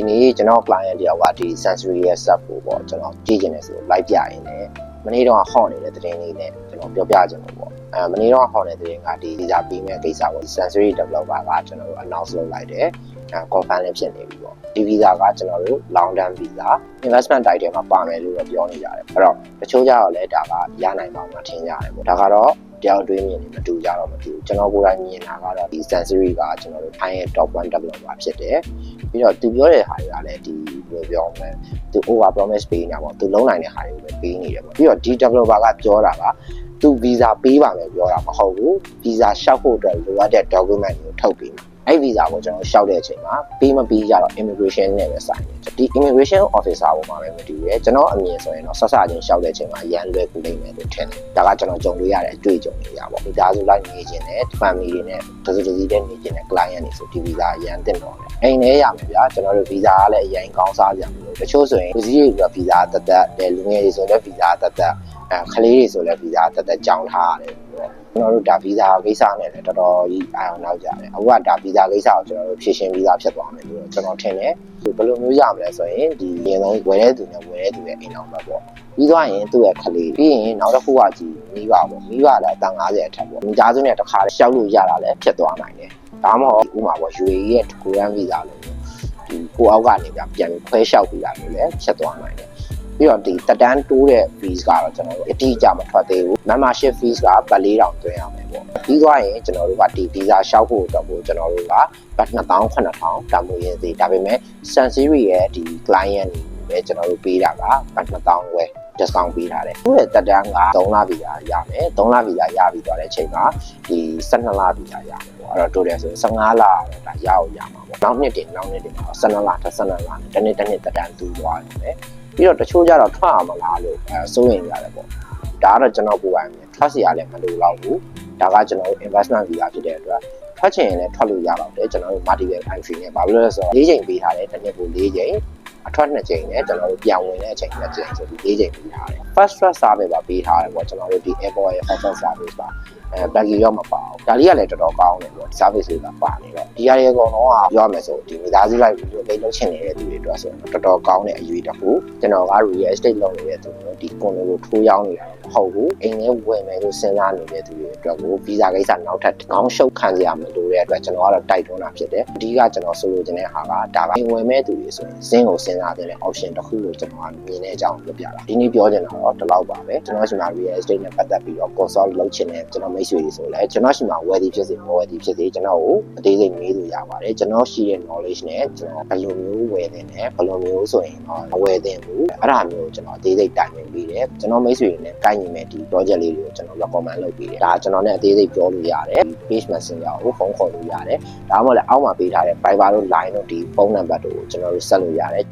ဒီနေ့ကျွန်တော် client တယောက်ကဒီ sensory ရဲ့ sub ကိုပေါ့ကျွန်တော်ကြည့်ကျင်နေဆိုလိုက်ပြရင်းနဲ့မနေ့တော့ဟော့နေတဲ့သတင်းလေးနဲ့ကျွန်တော်ပြောပြချင်လို့ပေါ့မနေ့တော့ဟော့နေတဲ့သတင်းကဒီ visa ပေးမဲ့ကိစ္စပေါ့ sensory developer ကကျွန်တော်တို့ announce လုပ်လိုက်တယ်confirm လည်းဖြစ်နေပြီပေါ့ဒီ visa ကကျွန်တော်တို့ long term visa investment type ထဲမှာပါမယ်လို့ပြောနေကြတယ်အဲ့တော့တချို့ကြတော့လည်းဒါကရနိုင်ပါမှာထင်ကြတယ်ပေါ့ဒါကတော့တယောက်တွေးမြင်နေမတူကြတော့မတူကျွန်တော်ကိုယ်တိုင်မြင်တာကတော့ဒီ sensory ကကျွန်တော်တို့ထိုင်းရဲ့ top 1 developer ဖြစ်တယ်ပြီးတော့သူပြောတဲ့ဟာတွေကလည်းဒီလိုပြောမယ်သူ over promise ပေးနေတာပေါ့သူလုံးနိုင်တဲ့ဟာတွေကိုပဲပေးနေတယ်ပေါ့ပြီးတော့ဒီ developer ကပြောတာကသူ visa ပေးပါမယ်ပြောတာမဟုတ်ဘူး visa ရှောက်ဖို့အတွက်လိုအပ်တဲ့ document ကိုထုတ်ပေးမှာအဲ့ visa ကိုကျွန်တော်ရှောက်တဲ့အချိန်မှာပေးမပေးကြတော့ immigration နဲ့ပဲဆိုင်တယ်ဒီ immigration officer ပေါ်မှာပဲမတူရဲကျွန်တော်အမြင်ဆိုရင်တော့ဆက်စချင်းရှောက်တဲ့အချိန်မှာရန်လွယ်ကူနေမယ်လို့ထင်တယ်ဒါကကျွန်တော်ကြုံတွေ့ရတဲ့အတွေ့အကြုံတွေရပါမိသားစုလိုက်နေခြင်းနဲ့ family တွေနဲ့တစုတစည်းတဲ့နေခြင်းနဲ့ client တွေဆိုဒီ visa အရန်တင်တော့တယ်အိမ်ထဲရမယ်ဗျာကျွန်တော်တို့ visa ကလည်းအရင်ကောင်းစားကြတယ်လို့တချို့ဆိုရင်လူကြီးတွေက visa တက်တက်လူငယ်တွေဆိုလည်း visa တက်တက်ခလေးတွေဆိုလည်း visa တက်တက်ကြောင်းထားရတယ်ကျွန်တော်တို့ဒါ visa ကိစ္စနဲ့လည်းတော်တော်ကြီးအာရုံနောက်ကြတယ်အခုကဒါ visa ကိစ္စကိုကျွန်တော်တို့ဖြည့်ရှင်း visa ဖြစ်သွားမယ်လို့ကျွန်တော်ထင်တယ်ဘယ်လိုမျိုးရမလဲဆိုရင်ဒီအရင်ဆုံးဝယ်တဲ့သူနဲ့ဝယ်တဲ့သူရဲ့အိမ်အောင်ပဲပေါ့ပြီးသွားရင်သူ့ရဲ့ခလေးပြီးရင်နောက်တစ်ခုကကြည့်မိဘပေါ့မိဘလည်းအတန်50အထက်ပေါ့မိသားစုနဲ့တစ်ခါရှောက်လို့ရတာလည်းဖြစ်သွားနိုင်တယ်ဒါမှမဟုတ်ဥပမာပေါ့ UAE ရဲ့ Korean visa လို့ဒီကိုအောက်ကနေပြန်ပြီးခွဲလျှောက်ပြီးတာလို့လည်းဖြစ်သွားနိုင်တယ်ပြီးတော့ဒီတက်တန်းတိုးတဲ့ fees ကတော့ကျွန်တော်တို့အတိအကျမထွက်သေးဘူး membership fees ကပတ် 4,000 သွင်းရမယ်ပေါ့ပြီးသွားရင်ကျွန်တော်တို့ကဒီ visa ရှောက်ဖို့အတွက်ကိုကျွန်တော်တို့ကပတ် 28,000 တမိုးရင်းစီဒါပေမဲ့ Sensory ရဲ့ဒီ client တွေပဲကျွန်တော်တို့ပေးတာကပတ် 2,000 ဝယ် discount ပေးထားတယ်သူ့ရဲ့တက်တန်းက3လ visa ရမယ်3လ visa ရပြီးသွားတဲ့အချိန်မှာဒီ12လ visa ရမယ်ပေါ့အဲ့တော့ total ဆို15လတော့ဒါရအောင်ရမှာပေါ့နောက်နှစ်တင်မှာ12လ12လတစ်နှစ်တက်တန်းတူသွားတယ်ပြီးတော့တချို့ကြတော့ထွက်အောင်မလားလို့စိုးရင်ရတယ်ပေါ့ဒါကတော့ကျွန်တော်ကိုယ်ပိုင်မြင်ထွက်စီရလည်းမလိုတော့ဘူးဒါကကျွန်တော်တို့ investment visa ဖြစ်တဲ့အတွက်ထွက်ချင်ရင်လည်းထွက်လို့ရတော့တယ်ကျွန်တော်တို့ multiple entry နဲ့ဘာလို့လဲဆိုတော့၄ချိန်ပေးထားတယ်တစ်နှစ်ကို၄ချိန်အထွက်2ချိန်နဲ့ကျွန်တော်တို့ပြန်ဝင်တဲ့အချိန်2ချိန်ဆိုပြီး4ချိန်ပေးထားတယ် first class service ပါပေးထားတယ်ပေါ့ကျွန်တော်တို့ဒီ airport ရဲ့ first service ပါbaggy ရောမပါဘူးဒါလေးကလည်းတော်တော်ကောင်းတယ်ပေါ့ service တွေကပါနေတော့ဒီဟာတွေအကုန်လုံးကပြောမယ်ဆိုဒီမိသားစုလိုက်ပြီးလိမ့်လုံးချင်နေတဲ့သူတွေအတွက်ဆိုတော့တော်တော်ကောင်းတဲ့အရွေးတစ်ခုကျွန်တော်က real estate လုပ်နေတဲ့သူတွေဒီ condo ကိုထိုးရောင်းနေတာမဟုတ်ဘူးအိမ်ထဲဝင်မယ်လို့စဉ်းစားနေတဲ့သူတွေအတွက်ကို visa ကိစ္စနောက်ထပ်ကောင်းရှုပ်ခံစရာမလိုတဲ့အတွက်ကျွန်တော်ကတော့တိုက်တွန်းတာဖြစ်တယ်အဓိကကျွန်တော်ဆိုလိုချင်တဲ့ဟာကဒါကဝင်မဲ့သူတွေဆိုရင်ဇင်းကိုစဉ်းစားတဲ့ option တစ်ခုလို့ကျွန်တော်ကမြင်တဲ့အကြောင်းပြောပြတာဒီနေ့ပြောချင်တာတော့ဒီလောက်ပါပဲကျွန်တော်ရှိမှ real estate နဲ့ပတ်သက်ပြီးတော့ consult လုပ်ချင်တဲ့ကျွန်တော်မိတ်ဆွေတွေဆိုလည်းကျွန်တော်ရှိမှ wealthy ဖြစ်စေ wealthy ဖြစ်စေကျွန်တော်ကိုအသေးစိတ်မေးလို့ရပါတယ်ကျွန်တော်ရှိတဲ့ knowledge နဲ့ကျွန်တော်ဘယ်လိုမျိုးဝယ်သင့်တယ်ဘယ်လိုမျိုးဆိုရင်တော့မဝယ်သင့်ဘူးအဲ့ဒါမျိုးကျွန်တော်အသေးစိတ်တိုင်ပင်ပေးတယ်ကျွန်တော်မိတ်ဆွေတွေနဲ့ကိုက်ညီမဲ့ဒီ project လေးတွေကိုကျွန်တော် recommend လုပ်ပေးတယ်ဒါကျွန်တော်နဲ့အသေးစိတ်ပြောလို့ရတယ် page messenger ကိုဖုန်းခေါ်လို့ရတယ်ဒါမှမဟုတ်လည်းအောက်မှာပေးထားတဲ့ Viber တို့ Line တို့ဒီဖုန်းနံပါတ်တို့ကိုကျွန်တော်တို့ဆက်လို့ရတယ်